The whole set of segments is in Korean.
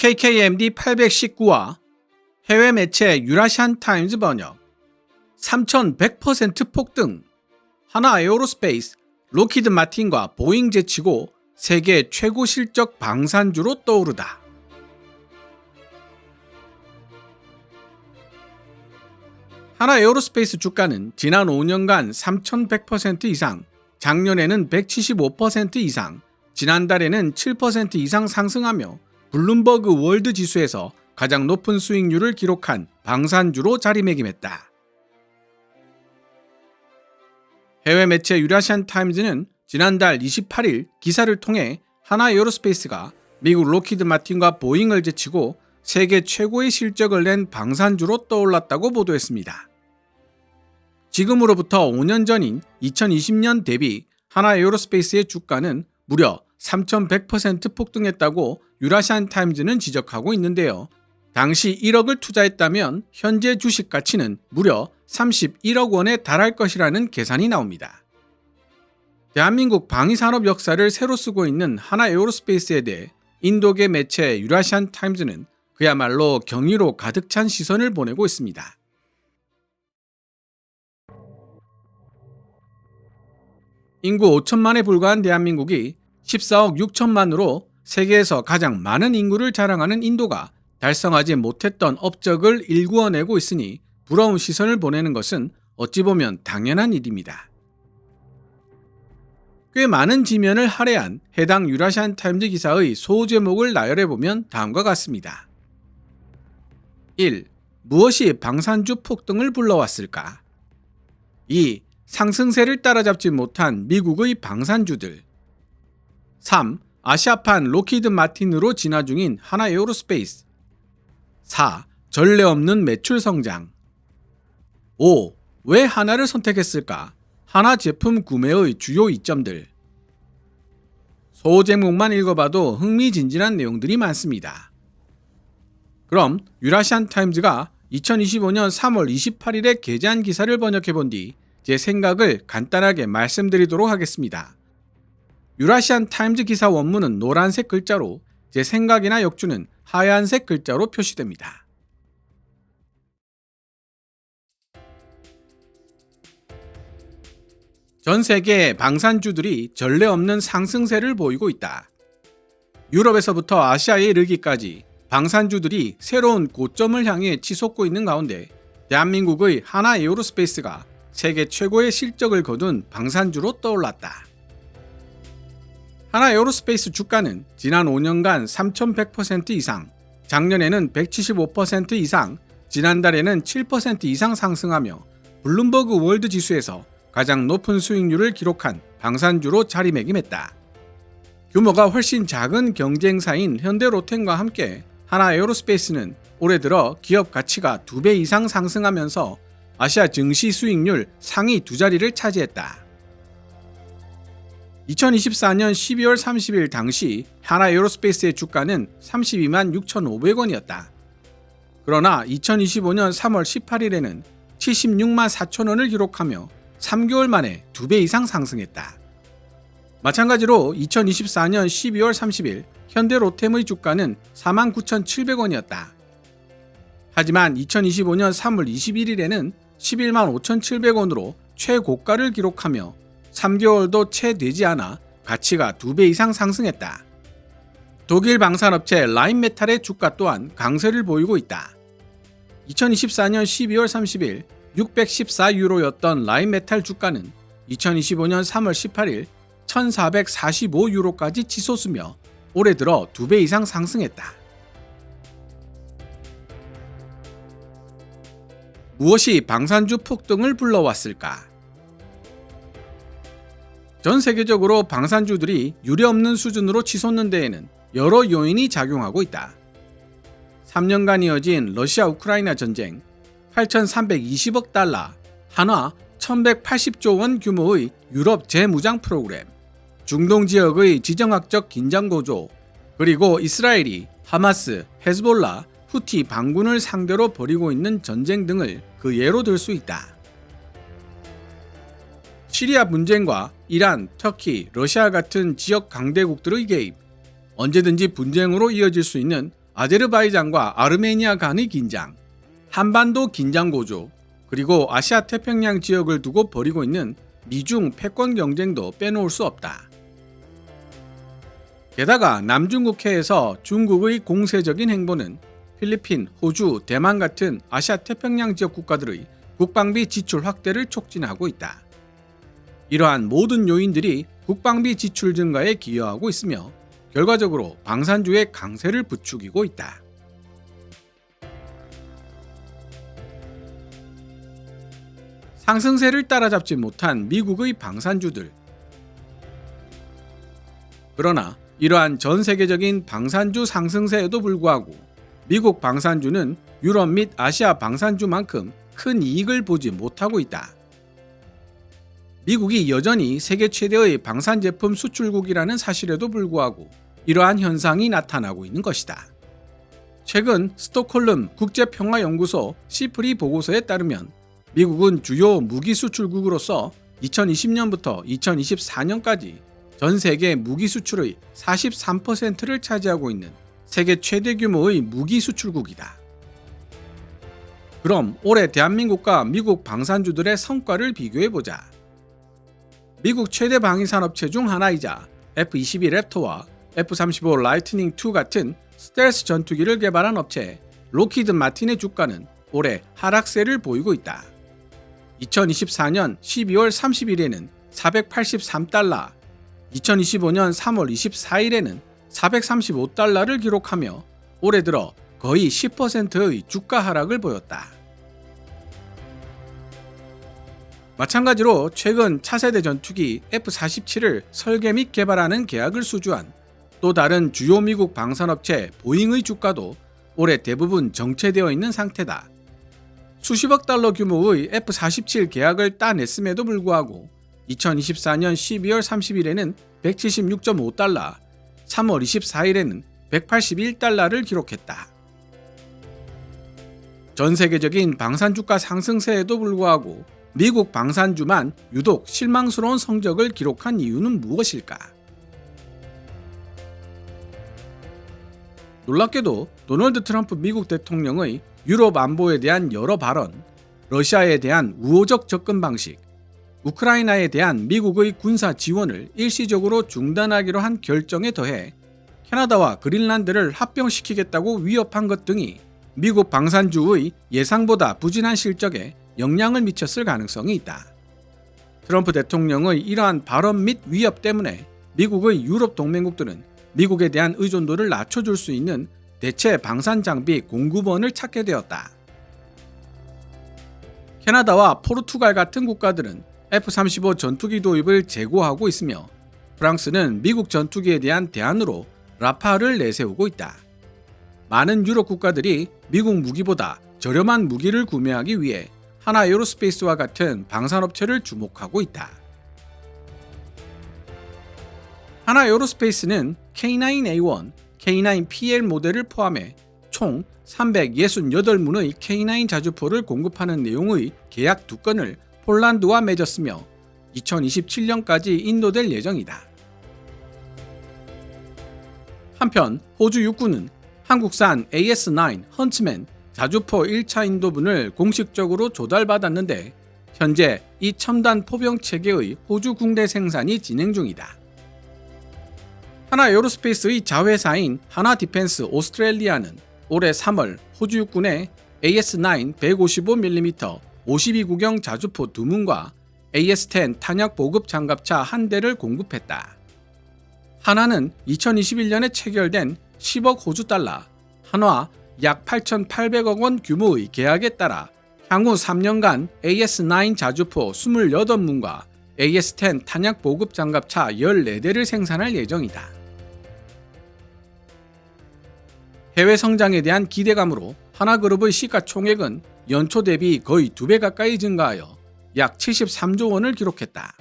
KKMD 819와 해외 매체 유라시안 타임즈 번역 3100% 폭등. 하나 에어로스페이스, 록히드 마틴과 보잉 제치고 세계 최고 실적 방산주로 떠오르다. 하나 에어로스페이스 주가는 지난 5년간 3100% 이상, 작년에는 175% 이상, 지난달에는 7% 이상 상승하며 블룸버그 월드 지수에서 가장 높은 수익률을 기록한 방산주로 자리매김했다. 해외 매체 유라시안 타임즈는 지난달 28일 기사를 통해 하나 에어로스페이스가 미국 록히드 마틴과 보잉을 제치고 세계 최고의 실적을 낸 방산주로 떠올랐다고 보도했습니다. 지금으로부터 5년 전인 2020년 대비 하나 에어로스페이스의 주가는 무려 3100% 폭등했다고 유라시안 타임즈는 지적하고 있는데요. 당시 1억을 투자했다면 현재 주식 가치는 무려 31억 원에 달할 것이라는 계산이 나옵니다. 대한민국 방위산업 역사를 새로 쓰고 있는 하나 에어로스페이스에 대해 인도계 매체 유라시안 타임즈는 그야말로 경의로 가득 찬 시선을 보내고 있습니다. 인구 5천만에 불과한 대한민국이 14억 6천만으로 세계에서 가장 많은 인구를 자랑하는 인도가 달성하지 못했던 업적을 일구어내고 있으니 부러운 시선을 보내는 것은 어찌 보면 당연한 일입니다. 꽤 많은 지면을 할애한 해당 유라시안 타임즈 기사의 소제목을 나열해보면 다음과 같습니다. 1. 무엇이 방산주 폭등을 불러왔을까? 2. 상승세를 따라잡지 못한 미국의 방산주들. 3. 아시아판 록히드 마틴으로 진화 중인 하나 에어로스페이스. 4. 전례 없는 매출 성장. 5. 왜 하나를 선택했을까? 하나 제품 구매의 주요 이점들. 소제목만 읽어봐도 흥미진진한 내용들이 많습니다. 그럼 유라시안 타임즈가 2025년 3월 28일에 게재한 기사를 번역해본 뒤 제 생각을 간단하게 말씀드리도록 하겠습니다. 유라시안 타임즈 기사 원문은 노란색 글자로, 제 생각이나 역주는 하얀색 글자로 표시됩니다. 전 세계의 방산주들이 전례 없는 상승세를 보이고 있다. 유럽에서부터 아시아에 이르기까지 방산주들이 새로운 고점을 향해 치솟고 있는 가운데 대한민국의 하나 에어로스페이스가 세계 최고의 실적을 거둔 방산주로 떠올랐다. 하나 에어로스페이스 주가는 지난 5년간 3100% 이상, 작년에는 175% 이상, 지난달에는 7% 이상 상승하며 블룸버그 월드 지수에서 가장 높은 수익률을 기록한 방산주로 자리매김했다. 규모가 훨씬 작은 경쟁사인 현대로템과 함께 하나 에어로스페이스는 올해 들어 기업 가치가 2배 이상 상승하면서 아시아 증시 수익률 상위 두 자리를 차지했다. 2024년 12월 30일 당시 하나 에어로스페이스의 주가는 32만 6,500원이었다. 그러나 2025년 3월 18일에는 76만 4천원을 기록하며 3개월 만에 2배 이상 상승했다. 마찬가지로 2024년 12월 30일 현대로템의 주가는 49,700원이었다. 하지만 2025년 3월 21일에는 11만 5,700원으로 최고가를 기록하며 3개월도 채 되지 않아 가치가 2배 이상 상승했다. 독일 방산업체 라인메탈의 주가 또한 강세를 보이고 있다. 2024년 12월 30일 614유로였던 라인메탈 주가는 2025년 3월 18일 1445유로까지 치솟으며 올해 들어 2배 이상 상승했다. 무엇이 방산주 폭등을 불러왔을까? 전 세계적으로 방산주들이 유례없는 수준으로 치솟는 데에는 여러 요인이 작용하고 있다. 3년간 이어진 러시아 우크라이나 전쟁, 8,320억 달러, 한화 1,180조 원 규모의 유럽 재무장 프로그램, 중동 지역의 지정학적 긴장 고조, 그리고 이스라엘이 하마스, 헤즈볼라, 후티 반군을 상대로 벌이고 있는 전쟁 등을 그 예로 들 수 있다. 시리아 분쟁과 이란, 터키, 러시아 같은 지역 강대국들의 개입, 언제든지 분쟁으로 이어질 수 있는 아제르바이잔과 아르메니아 간의 긴장, 한반도 긴장 고조, 그리고 아시아 태평양 지역을 두고 벌이고 있는 미중 패권 경쟁도 빼놓을 수 없다. 게다가 남중국해에서 중국의 공세적인 행보는 필리핀, 호주, 대만 같은 아시아 태평양 지역 국가들의 국방비 지출 확대를 촉진하고 있다. 이러한 모든 요인들이 국방비 지출 증가에 기여하고 있으며 결과적으로 방산주의 강세를 부추기고 있다. 상승세를 따라잡지 못한 미국의 방산주들. 그러나 이러한 전 세계적인 방산주 상승세에도 불구하고 미국 방산주는 유럽 및 아시아 방산주만큼 큰 이익을 보지 못하고 있다. 미국이 여전히 세계 최대의 방산 제품 수출국이라는 사실에도 불구하고 이러한 현상이 나타나고 있는 것이다. 최근 스톡홀름 국제평화연구소 시프리 보고서에 따르면 미국은 주요 무기 수출국으로서 2020년부터 2024년까지 전 세계 무기 수출의 43%를 차지하고 있는 세계 최대 규모의 무기 수출국이다. 그럼 올해 대한민국과 미국 방산주들의 성과를 비교해보자. 미국 최대 방위산업체 중 하나이자 F-22 랩터와 F-35 라이트닝 II 같은 스텔스 전투기를 개발한 업체 록히드 마틴의 주가는 올해 하락세를 보이고 있다. 2024년 12월 30일에는 483달러, 2025년 3월 24일에는 435달러를 기록하며 올해 들어 거의 10%의 주가 하락을 보였다. 마찬가지로 최근 차세대 전투기 F-47을 설계 및 개발하는 계약을 수주한 또 다른 주요 미국 방산업체 보잉의 주가도 올해 대부분 정체되어 있는 상태다. 수십억 달러 규모의 F-47 계약을 따냈음에도 불구하고 2024년 12월 30일에는 176.5달러, 3월 24일에는 181달러를 기록했다. 전 세계적인 방산주가 상승세에도 불구하고 미국 방산주만 유독 실망스러운 성적을 기록한 이유는 무엇일까? 놀랍게도 도널드 트럼프 미국 대통령의 유럽 안보에 대한 여러 발언, 러시아에 대한 우호적 접근 방식, 우크라이나에 대한 미국의 군사 지원을 일시적으로 중단하기로 한 결정에 더해 캐나다와 그린란드를 합병시키겠다고 위협한 것 등이 미국 방산주의 예상보다 부진한 실적에 영향을 미쳤을 가능성이 있다. 트럼프 대통령의 이러한 발언 및 위협 때문에 미국의 유럽 동맹국들은 미국에 대한 의존도를 낮춰줄 수 있는 대체 방산 장비 공급원을 찾게 되었다. 캐나다와 포르투갈 같은 국가들은 F-35 전투기 도입을 재고하고 있으며 프랑스는 미국 전투기에 대한 대안으로 라파를 내세우고 있다. 많은 유럽 국가들이 미국 무기보다 저렴한 무기를 구매하기 위해 하나 에어로스페이스와 같은 방산업체를 주목하고 있다. 하나 에어로스페이스는 K9A1, K9PL 모델을 포함해 총 368문의 K9 자주포를 공급하는 내용의 계약 2건을 폴란드와 맺었으며 2027년까지 인도될 예정이다. 한편 호주 육군은 한국산 AS9 헌츠맨 자주포 1차 인도분을 공식적으로 조달받았는데 현재 이 첨단 포병 체계의 호주 국내 생산이 진행 중이다. 하나 에어로스페이스의 자회사인 하나 디펜스 오스트레일리아는 올해 3월 호주 육군에 AS9 155mm 52구경 자주포 2문과 AS10 탄약 보급 장갑차 1대를 공급했다. 하나는 2021년에 체결된 10억 호주 달러, 한화 약 8,800억 원 규모의 계약에 따라 향후 3년간 AS9 자주포 28문과 AS10 탄약 보급 장갑차 14대를 생산할 예정이다. 해외 성장에 대한 기대감으로 하나그룹의 시가총액은 연초 대비 거의 2배 가까이 증가하여 약 73조 원을 기록했다.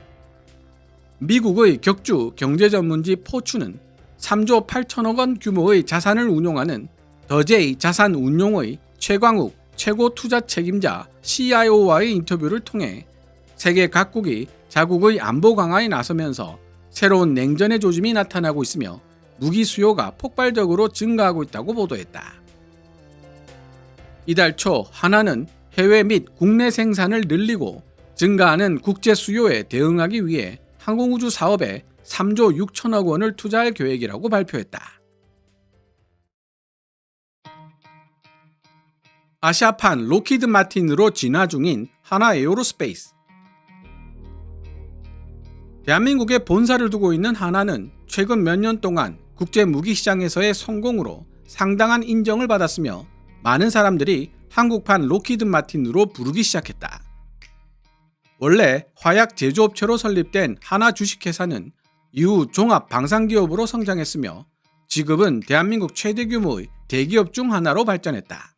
미국의 격주 경제전문지 포추는 3조 8천억 원 규모의 자산을 운용하는 더제이 자산운용의 최광욱 최고 투자 책임자 CIO와의 인터뷰를 통해 세계 각국이 자국의 안보 강화에 나서면서 새로운 냉전의 조짐이 나타나고 있으며 무기 수요가 폭발적으로 증가하고 있다고 보도했다. 이달 초 하나는 해외 및 국내 생산을 늘리고 증가하는 국제 수요에 대응하기 위해 항공우주 사업에 3조 6천억 원을 투자할 계획이라고 발표했다. 아시아판 로키드 마틴으로 진화 중인 하나 에어로스페이스. 대한민국에 본사를 두고 있는 하나는 최근 몇 년 동안 국제 무기 시장에서의 성공으로 상당한 인정을 받았으며 많은 사람들이 한국판 로키드 마틴으로 부르기 시작했다. 원래 화약 제조업체로 설립된 하나 주식회사는 이후 종합 방산기업으로 성장했으며 지금은 대한민국 최대 규모의 대기업 중 하나로 발전했다.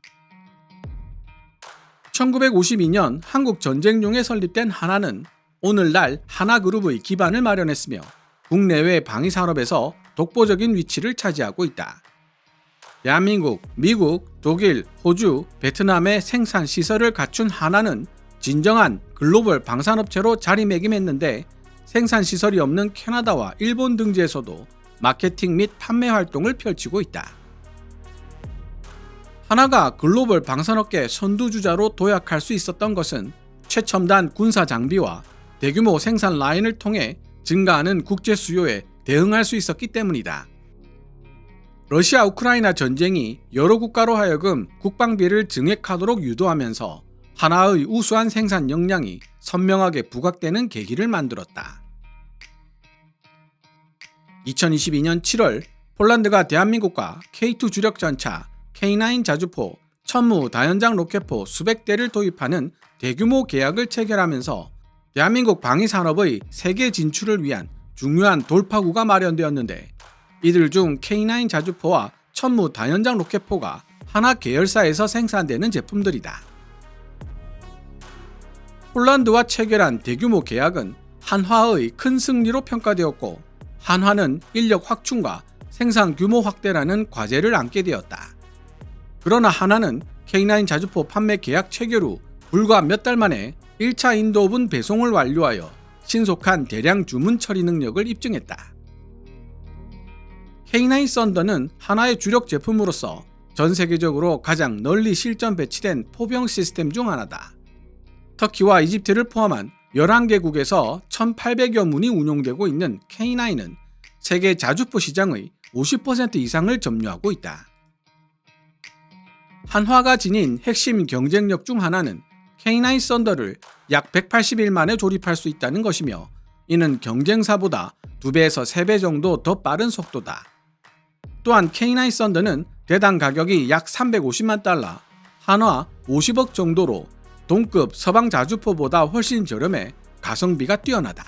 1952년 한국 전쟁용에 설립된 하나는 오늘날 하나그룹의 기반을 마련했으며 국내외 방위산업에서 독보적인 위치를 차지하고 있다. 대한민국, 미국, 독일, 호주, 베트남의 생산 시설을 갖춘 하나는 진정한 글로벌 방산업체로 자리매김했는데 생산 시설이 없는 캐나다와 일본 등지에서도 마케팅 및 판매 활동을 펼치고 있다. 하나가 글로벌 방산업계 선두주자로 도약할 수 있었던 것은 최첨단 군사 장비와 대규모 생산 라인을 통해 증가하는 국제 수요에 대응할 수 있었기 때문이다. 러시아 우크라이나 전쟁이 여러 국가로 하여금 국방비를 증액하도록 유도하면서 하나의 우수한 생산 역량이 선명하게 부각되는 계기를 만들었다. 2022년 7월 폴란드가 대한민국과 K2 주력 전차, K9 자주포, 천무 다연장 로켓포 수백 대를 도입하는 대규모 계약을 체결하면서 대한민국 방위산업의 세계 진출을 위한 중요한 돌파구가 마련되었는데 이들 중 K9 자주포와 천무 다연장 로켓포가 하나 계열사에서 생산되는 제품들이다. 폴란드와 체결한 대규모 계약은 한화의 큰 승리로 평가되었고 한화는 인력 확충과 생산 규모 확대라는 과제를 안게 되었다. 그러나 하나는 K9 자주포 판매 계약 체결 후 불과 몇 달 만에 1차 인도분 배송을 완료하여 신속한 대량 주문 처리 능력을 입증했다. K9 썬더는 하나의 주력 제품으로서 전 세계적으로 가장 널리 실전 배치된 포병 시스템 중 하나다. 터키와 이집트를 포함한 11개국에서 1,800여 문이 운용되고 있는 K9은 세계 자주포 시장의 50% 이상을 점유하고 있다. 한화가 지닌 핵심 경쟁력 중 하나는 K9 썬더를 약 180일 만에 조립할 수 있다는 것이며 이는 경쟁사보다 2배에서 3배 정도 더 빠른 속도다. 또한 K9 썬더는 대당 가격이 약 350만 달러, 한화 50억 정도로 동급 서방 자주포보다 훨씬 저렴해 가성비가 뛰어나다.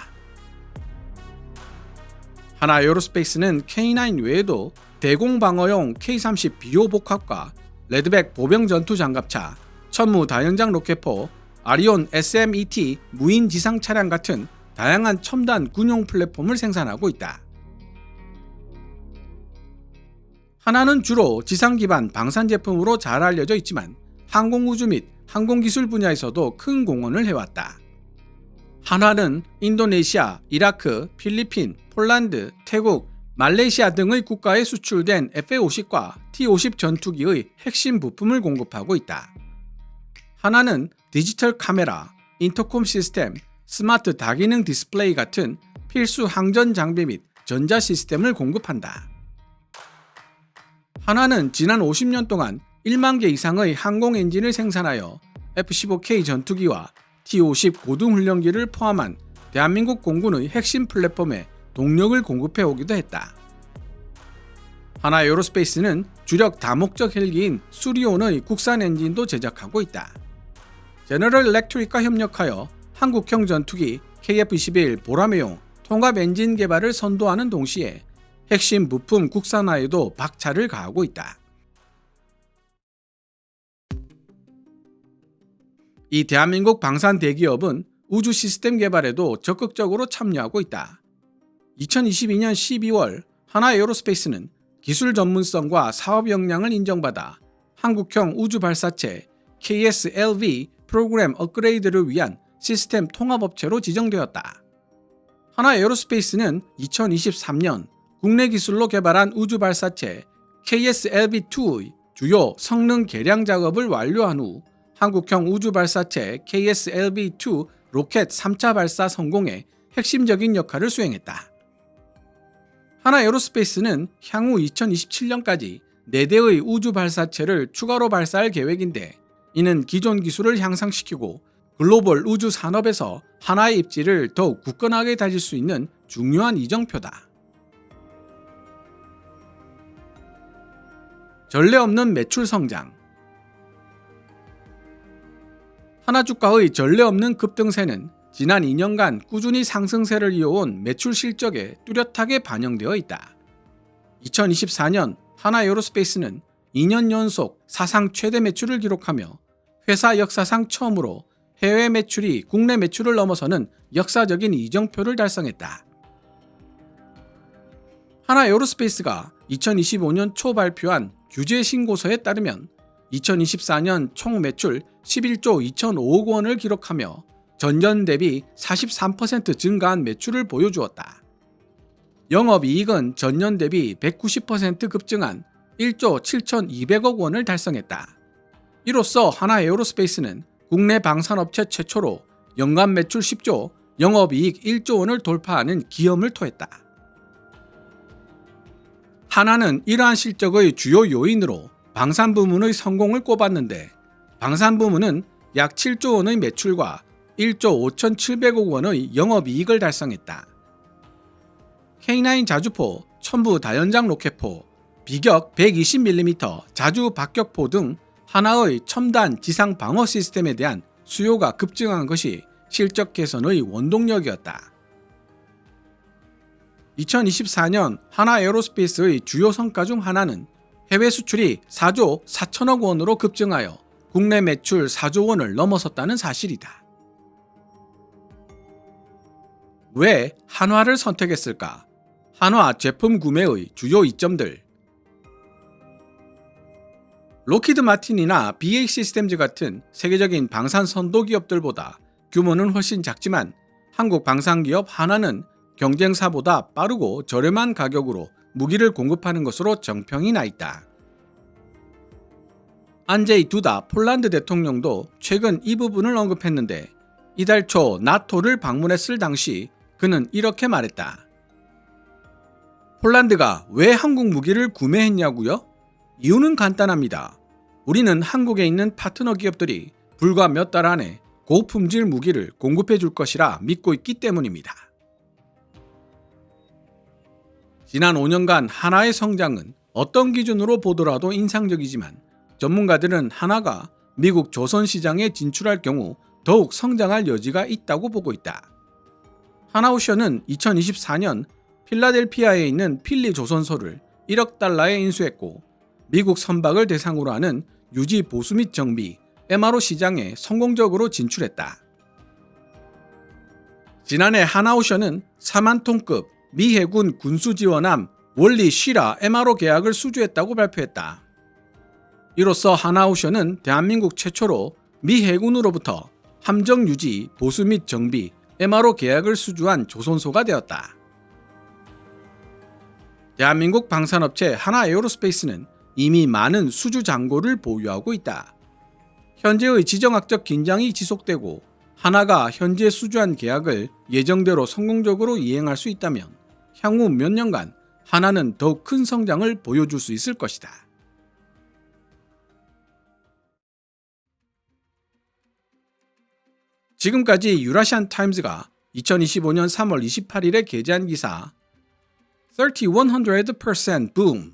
하나 에어로스페이스는 K9 외에도 대공방어용 K30 비호 복합과 레드백 보병 전투 장갑차, 천무 다연장 로켓포, 아리온 SMET 무인 지상 차량 같은 다양한 첨단 군용 플랫폼을 생산하고 있다. 하나는 주로 지상 기반 방산 제품으로 잘 알려져 있지만 항공우주 및 항공기술 분야에서도 큰 공헌을 해왔다. 한화는 인도네시아, 이라크, 필리핀, 폴란드, 태국, 말레이시아 등의 국가에 수출된 F-50과 T-50 전투기의 핵심 부품을 공급하고 있다. 하나는 디지털 카메라, 인터콤 시스템, 스마트 다기능 디스플레이 같은 필수 항전 장비 및 전자 시스템을 공급한다. 하나는 지난 50년 동안 1만 개 이상의 항공 엔진을 생산하여 F-15K 전투기와 T-50 고등훈련기를 포함한 대한민국 공군의 핵심 플랫폼에 동력을 공급해 오기도 했다. 하나 에어로스페이스는 주력 다목적 헬기인 수리온의 국산 엔진도 제작하고 있다. 제너럴 일렉트릭과 협력하여 한국형 전투기 KF-21 보라매용 통합 엔진 개발을 선도하는 동시에 핵심 부품 국산화에도 박차를 가하고 있다. 이 대한민국 방산 대기업은 우주 시스템 개발에도 적극적으로 참여하고 있다. 2022년 12월 하나 에어로스페이스는 기술 전문성과 사업 역량을 인정받아 한국형 우주 발사체 KSLV 프로그램 업그레이드를 위한 시스템 통합업체로 지정되었다. 하나 에어로스페이스는 2023년 국내 기술로 개발한 우주 발사체 KSLV-2의 주요 성능 개량 작업을 완료한 후 한국형 우주 발사체 KSLV-2 로켓 3차 발사 성공에 핵심적인 역할을 수행했다. 하나에어로스페이스는 향후 2027년까지 4대의 우주 발사체를 추가로 발사할 계획인데, 이는 기존 기술을 향상시키고 글로벌 우주 산업에서 하나의 입지를 더욱 굳건하게 다질 수 있는 중요한 이정표다. 전례 없는 매출 성장. 하나주가의 전례 없는 급등세는 지난 2년간 꾸준히 상승세를 이어온 매출 실적에 뚜렷하게 반영되어 있다. 2024년 하나에어로스페이스는 2년 연속 사상 최대 매출을 기록하며 회사 역사상 처음으로 해외 매출이 국내 매출을 넘어서는 역사적인 이정표를 달성했다. 하나에어로스페이스가 2025년 초 발표한 규제 신고서에 따르면 2024년 총 매출 11조 2,005억 원을 기록하며 전년 대비 43% 증가한 매출을 보여주었다. 영업이익은 전년 대비 190% 급증한 1조 7,200억 원을 달성했다. 이로써 하나에어로스페이스는 국내 방산업체 최초로 연간 매출 10조, 영업이익 1조 원을 돌파하는 기염을 토했다. 하나는 이러한 실적의 주요 요인으로 방산 부문의 성공을 꼽았는데, 방산 부문은 약 7조 원의 매출과 1조 5,700억 원의 영업이익을 달성했다. K9 자주포, 첨부 다연장 로켓포, 비격 120mm 자주 박격포 등 하나의 첨단 지상 방어 시스템에 대한 수요가 급증한 것이 실적 개선의 원동력이었다. 2024년 하나에어로스페이스의 주요 성과 중 하나는 해외 수출이 4조 4천억 원으로 급증하여 국내 매출 4조 원을 넘어섰다는 사실이다. 왜 한화를 선택했을까? 한화 제품 구매의 주요 이점들. 로키드 마틴이나 BAE 시스템즈 같은 세계적인 방산 선도 기업들보다 규모는 훨씬 작지만 한국 방산기업 한화는 경쟁사보다 빠르고 저렴한 가격으로 무기를 공급하는 것으로 정평이 나 있다. 안제이 두다 폴란드 대통령도 최근 이 부분을 언급했는데, 이달 초 나토를 방문했을 당시 그는 이렇게 말했다. 폴란드가 왜 한국 무기를 구매했냐고요? 이유는 간단합니다. 우리는 한국에 있는 파트너 기업들이 불과 몇 달 안에 고품질 무기를 공급해 줄 것이라 믿고 있기 때문입니다. 지난 5년간 한화의 성장은 어떤 기준으로 보더라도 인상적이지만 전문가들은 한화가 미국 조선 시장에 진출할 경우 더욱 성장할 여지가 있다고 보고 있다. 하나오션은 2024년 필라델피아에 있는 필리 조선소를 1억 달러에 인수했고, 미국 선박을 대상으로 하는 유지 보수 및 정비 MRO 시장에 성공적으로 진출했다. 지난해 하나오션은 4만 톤급 미 해군 군수 지원함 월리 쉬라 MRO 계약을 수주했다고 발표했다. 이로써 하나오션은 대한민국 최초로 미 해군으로부터 함정 유지, 보수 및 정비, MRO 계약을 수주한 조선소가 되었다. 대한민국 방산업체 하나에어로스페이스는 이미 많은 수주 잔고를 보유하고 있다. 현재의 지정학적 긴장이 지속되고 하나가 현재 수주한 계약을 예정대로 성공적으로 이행할 수 있다면 향후 몇 년간 하나는 더욱 큰 성장을 보여줄 수 있을 것이다. 지금까지 유라시안 타임즈가 2025년 3월 28일에 게재한 기사 3100% boom.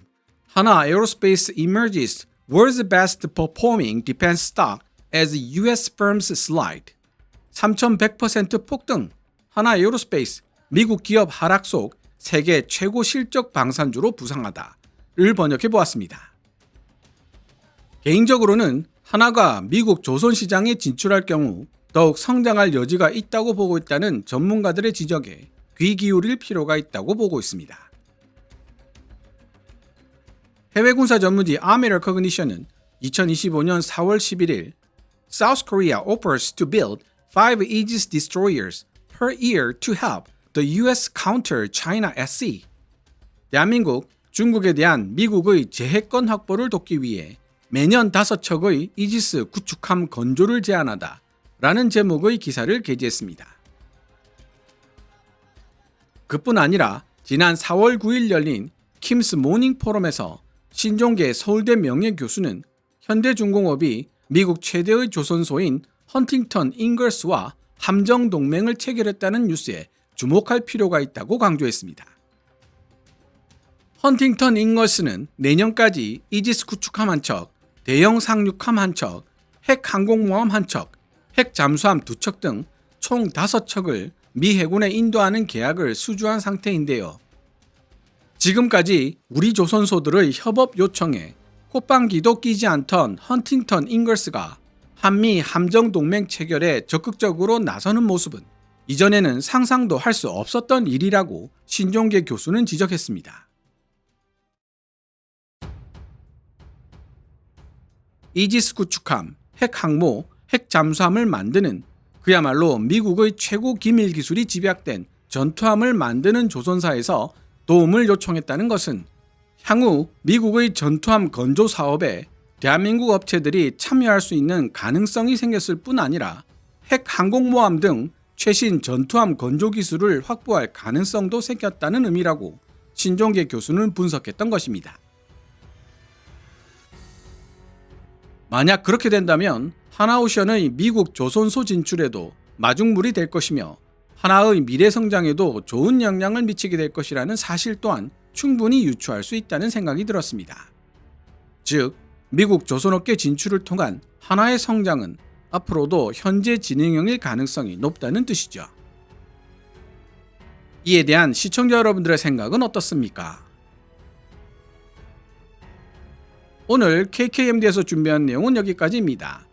Hana Aerospace emerges world's best performing defense stock as US firms slide. 3100% 폭등. 하나 에어로스페이스 미국 기업 하락 속 세계 최고 실적 방산주로 부상하다를 번역해 보았습니다. 개인적으로는 하나가 미국 조선 시장에 진출할 경우 더욱 성장할 여지가 있다고 보고 있다는 전문가들의 지적에 귀 기울일 필요가 있다고 보고 있습니다. 해외 군사 전문지 Army Recognition은 2025년 4월 11일 South Korea offers to build 5 Aegis destroyers per year to help the US counter China at sea. 대한민국, 중국에 대한 미국의 제해권 확보를 돕기 위해 매년 5척의 이지스 구축함 건조를 제한하다 라는 제목의 기사를 게재했습니다. 그뿐 아니라 지난 4월 9일 열린 킴스 모닝 포럼에서 신종계 서울대 명예교수는 현대중공업이 미국 최대의 조선소인 헌팅턴 잉걸스와 함정 동맹을 체결했다는 뉴스에 주목할 필요가 있다고 강조했습니다. 헌팅턴 잉걸스는 내년까지 이지스 구축함 한 척, 대형 상륙함 한 척, 핵 항공모함 한 척, 핵 잠수함 2척 등 총 5척을 미 해군에 인도하는 계약을 수주한 상태인데요. 지금까지 우리 조선소들의 협업 요청에 콧방귀도 끼지 않던 헌팅턴 잉걸스가 한미 함정동맹 체결에 적극적으로 나서는 모습은 이전에는 상상도 할 수 없었던 일이라고 신종계 교수는 지적했습니다. 이지스 구축함, 핵항모, 핵잠수함을 만드는 그야말로 미국의 최고 기밀 기술이 집약된 전투함을 만드는 조선사에서 도움을 요청했다는 것은 향후 미국의 전투함 건조 사업에 대한민국 업체들이 참여할 수 있는 가능성이 생겼을 뿐 아니라 핵 항공모함 등 최신 전투함 건조 기술을 확보할 가능성도 생겼다는 의미라고 신종계 교수는 분석했던 것입니다. 만약 그렇게 된다면 하나오션의 미국 조선소 진출에도 마중물이 될 것이며 하나의 미래 성장에도 좋은 영향을 미치게 될 것이라는 사실 또한 충분히 유추할 수 있다는 생각이 들었습니다. 즉, 미국 조선업계 진출을 통한 하나의 성장은 앞으로도 현재 진행형일 가능성이 높다는 뜻이죠. 이에 대한 시청자 여러분들의 생각은 어떻습니까? 오늘 KKMD에서 준비한 내용은 여기까지입니다.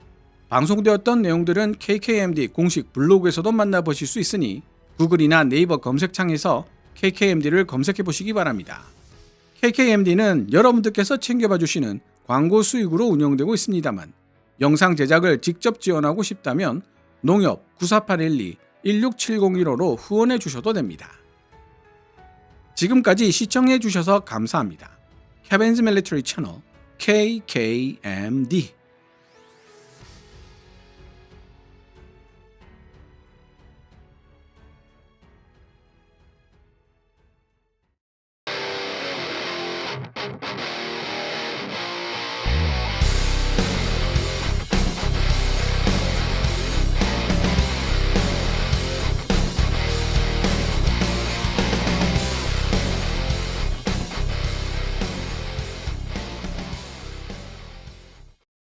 방송되었던 내용들은 KKMD 공식 블로그에서도 만나보실 수 있으니 구글이나 네이버 검색창에서 KKMD를 검색해 보시기 바랍니다. KKMD는 여러분들께서 챙겨봐 주시는 광고 수익으로 운영되고 있습니다만 영상 제작을 직접 지원하고 싶다면 농협 94812-16701호로 후원해 주셔도 됩니다. 지금까지 시청해 주셔서 감사합니다. 케빈즈 밀리터리 채널 KKMD